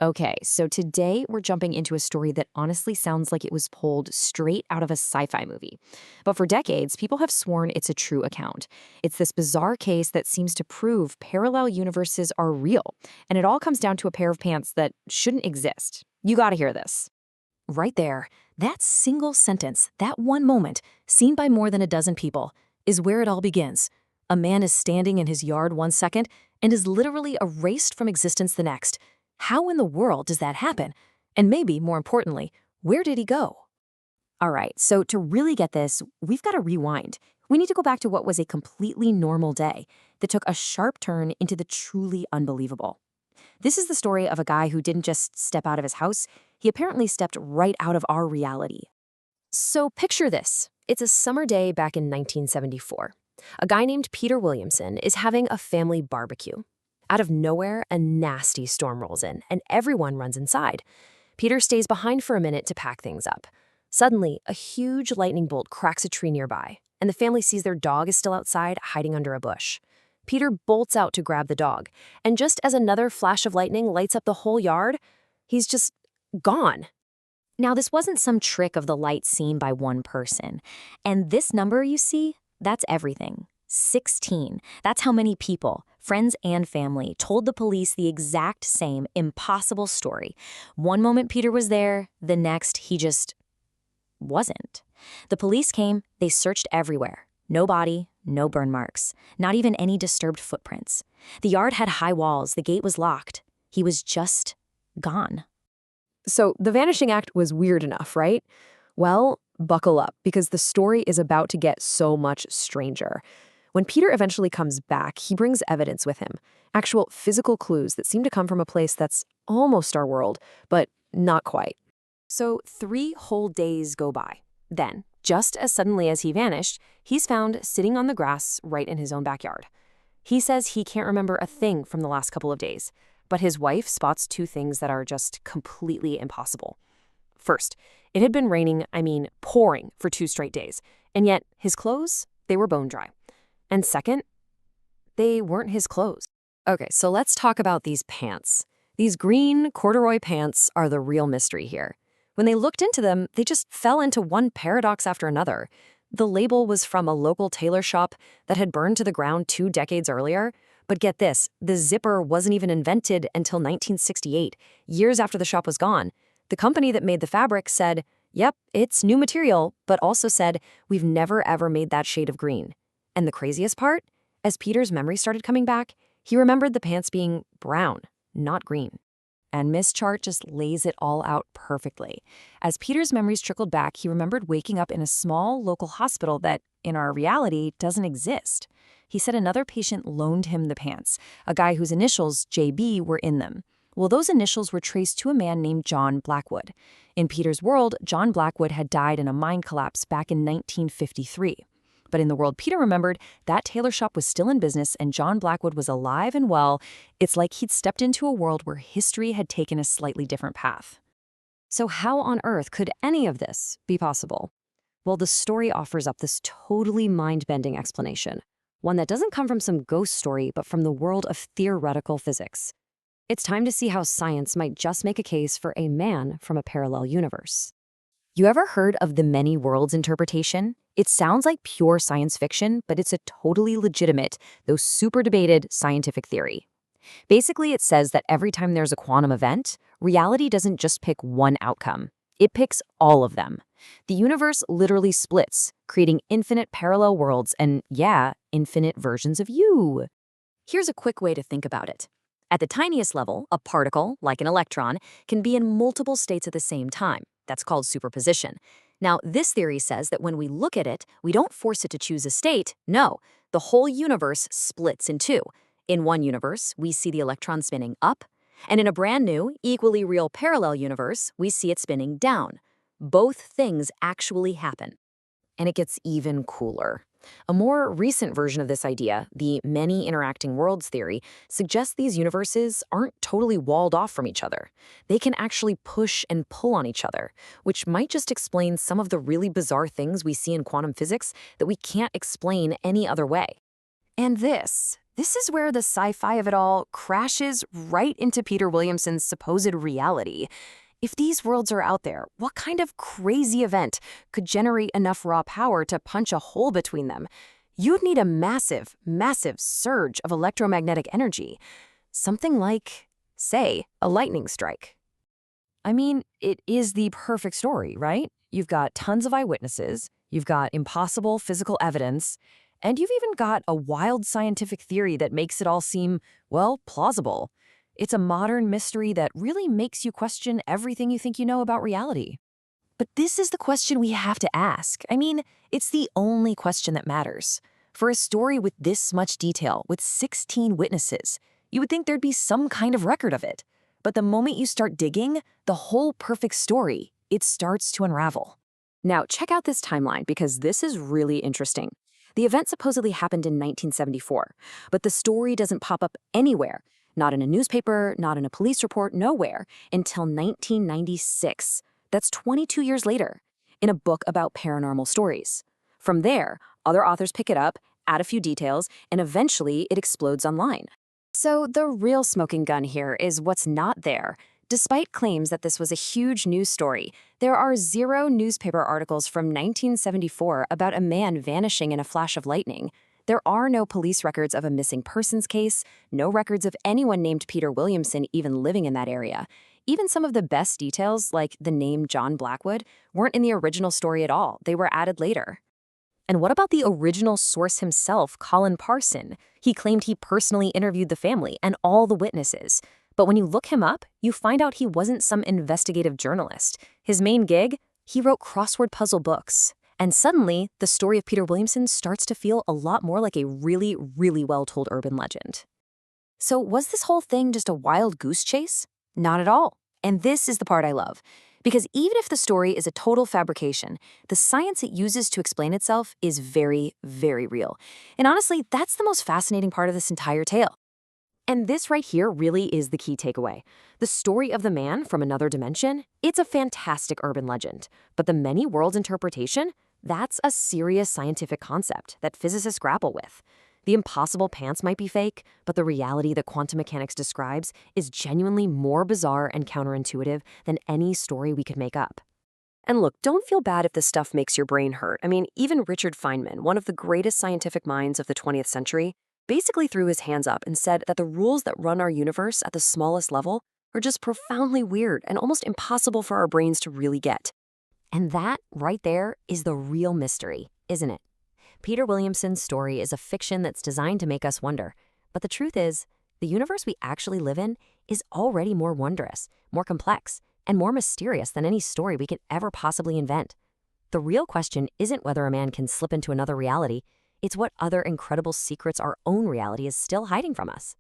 Okay, so today we're jumping into a story that honestly sounds like it was pulled straight out of a sci fi movie. But for decades, people have sworn it's a true account. It's this bizarre case that seems to prove parallel universes are real, and it all comes down to a pair of pants that shouldn't exist. You gotta hear this. Right there, that single sentence, that one moment, seen by more than a dozen people, is where it all begins. A man is standing in his yard 1 second and is literally erased from existence the next. How in the world does that happen? And maybe, more importantly, where did he go? All right, so to really get this, we've got to rewind. We need to go back to what was a completely normal day that took a sharp turn into the truly unbelievable. This is the story of a guy who didn't just step out of his house, he apparently stepped right out of our reality. So picture this. It's a summer day back in 1974. A guy named Peter Williamson is having a family barbecue. Out of nowhere, a nasty storm rolls in, and everyone runs inside. Peter stays behind for a minute to pack things up. Suddenly, a huge lightning bolt cracks a tree nearby, and the family sees their dog is still outside, hiding under a bush. Peter bolts out to grab the dog, and just as another flash of lightning lights up the whole yard, he's just gone. Now, this wasn't some trick of the light seen by one person. And this number you see, that's everything. 16. That's how many people, friends and family, told the police the exact same impossible story. One moment Peter was there, the next he just wasn't. The police came, they searched everywhere. No body, no burn marks, not even any disturbed footprints. The yard had high walls, the gate was locked. He was just gone. So the vanishing act was weird enough, right? Well, buckle up, because the story is about to get so much stranger. When Peter eventually comes back, he brings evidence with him, actual physical clues that seem to come from a place that's almost our world, but not quite. So 3 whole days go by. Then, just as suddenly as he vanished, he's found sitting on the grass right in his own backyard. He says he can't remember a thing from the last couple of days, but his wife spots 2 things that are just completely impossible. First, it had been raining, pouring for 2 straight days, and yet his clothes, they were bone dry. And second, they weren't his clothes. Okay, so let's talk about these pants. These green corduroy pants are the real mystery here. When they looked into them, they just fell into one paradox after another. The label was from a local tailor shop that had burned to the ground 2 decades earlier. But get this, the zipper wasn't even invented until 1968, years after the shop was gone. The company that made the fabric said, yep, it's new material, but also said, we've never ever made that shade of green. And the craziest part? As Peter's memory started coming back, he remembered the pants being brown, not green. And Miss Chart just lays it all out perfectly. As Peter's memories trickled back, he remembered waking up in a small local hospital that, in our reality, doesn't exist. He said another patient loaned him the pants, a guy whose initials, JB, were in them. Well, those initials were traced to a man named John Blackwood. In Peter's world, John Blackwood had died in a mine collapse back in 1953. But in the world Peter remembered, that tailor shop was still in business and John Blackwood was alive and well. It's like he'd stepped into a world where history had taken a slightly different path. So how on earth could any of this be possible? Well, the story offers up this totally mind-bending explanation, one that doesn't come from some ghost story, but from the world of theoretical physics. It's time to see how science might just make a case for a man from a parallel universe. You ever heard of the many worlds interpretation? It sounds like pure science fiction, but it's a totally legitimate, though super debated, scientific theory. Basically, it says that every time there's a quantum event, reality doesn't just pick one outcome. It picks all of them. The universe literally splits, creating infinite parallel worlds and, yeah, infinite versions of you. Here's a quick way to think about it. At the tiniest level, a particle, like an electron, can be in multiple states at the same time. That's called superposition. Now, this theory says that when we look at it, we don't force it to choose a state. No, the whole universe splits in 2. In one universe, we see the electron spinning up, and in a brand new, equally real parallel universe, we see it spinning down. Both things actually happen. And it gets even cooler. A more recent version of this idea, the many interacting worlds theory, suggests these universes aren't totally walled off from each other. They can actually push and pull on each other, which might just explain some of the really bizarre things we see in quantum physics that we can't explain any other way. And this This is where the sci-fi of it all crashes right into Peter Williamson's supposed reality. If these worlds are out there, what kind of crazy event could generate enough raw power to punch a hole between them? You'd need a massive, massive surge of electromagnetic energy. Something like, say, a lightning strike. I mean, it is the perfect story, right? You've got tons of eyewitnesses, you've got impossible physical evidence, and you've even got a wild scientific theory that makes it all seem, well, plausible. It's a modern mystery that really makes you question everything you think you know about reality. But this is the question we have to ask. I mean, it's the only question that matters. For a story with this much detail, with 16 witnesses, you would think there'd be some kind of record of it. But the moment you start digging, the whole perfect story, it starts to unravel. Now, check out this timeline because this is really interesting. The event supposedly happened in 1974, but the story doesn't pop up anywhere, not in a newspaper, not in a police report, nowhere, until 1996. That's 22 years later, in a book about paranormal stories. From there, other authors pick it up, add a few details, and eventually it explodes online. So the real smoking gun here is what's not there. Despite claims that this was a huge news story, there are 0 newspaper articles from 1974 about a man vanishing in a flash of lightning. There are no police records of a missing persons case, no records of anyone named Peter Williamson even living in that area. Even some of the best details, like the name John Blackwood, weren't in the original story at all. They were added later. And what about the original source himself, Colin Parson? He claimed he personally interviewed the family and all the witnesses. But when you look him up, you find out he wasn't some investigative journalist. His main gig? He wrote crossword puzzle books. And suddenly, the story of Peter Williamson starts to feel a lot more like a really, really well-told urban legend. So was this whole thing just a wild goose chase? Not at all. And this is the part I love. Because even if the story is a total fabrication, the science it uses to explain itself is very, very real. And honestly, that's the most fascinating part of this entire tale. And this right here really is the key takeaway. The story of the man from another dimension, it's a fantastic urban legend. But the many worlds interpretation, that's a serious scientific concept that physicists grapple with. The impossible pants might be fake, but the reality that quantum mechanics describes is genuinely more bizarre and counterintuitive than any story we could make up. And look, don't feel bad if this stuff makes your brain hurt. I mean, even Richard Feynman, one of the greatest scientific minds of the 20th century, basically threw his hands up and said that the rules that run our universe at the smallest level are just profoundly weird and almost impossible for our brains to really get. And that, right there, is the real mystery, isn't it? Peter Williamson's story is a fiction that's designed to make us wonder. But the truth is, the universe we actually live in is already more wondrous, more complex, and more mysterious than any story we could ever possibly invent. The real question isn't whether a man can slip into another reality, it's what other incredible secrets our own reality is still hiding from us.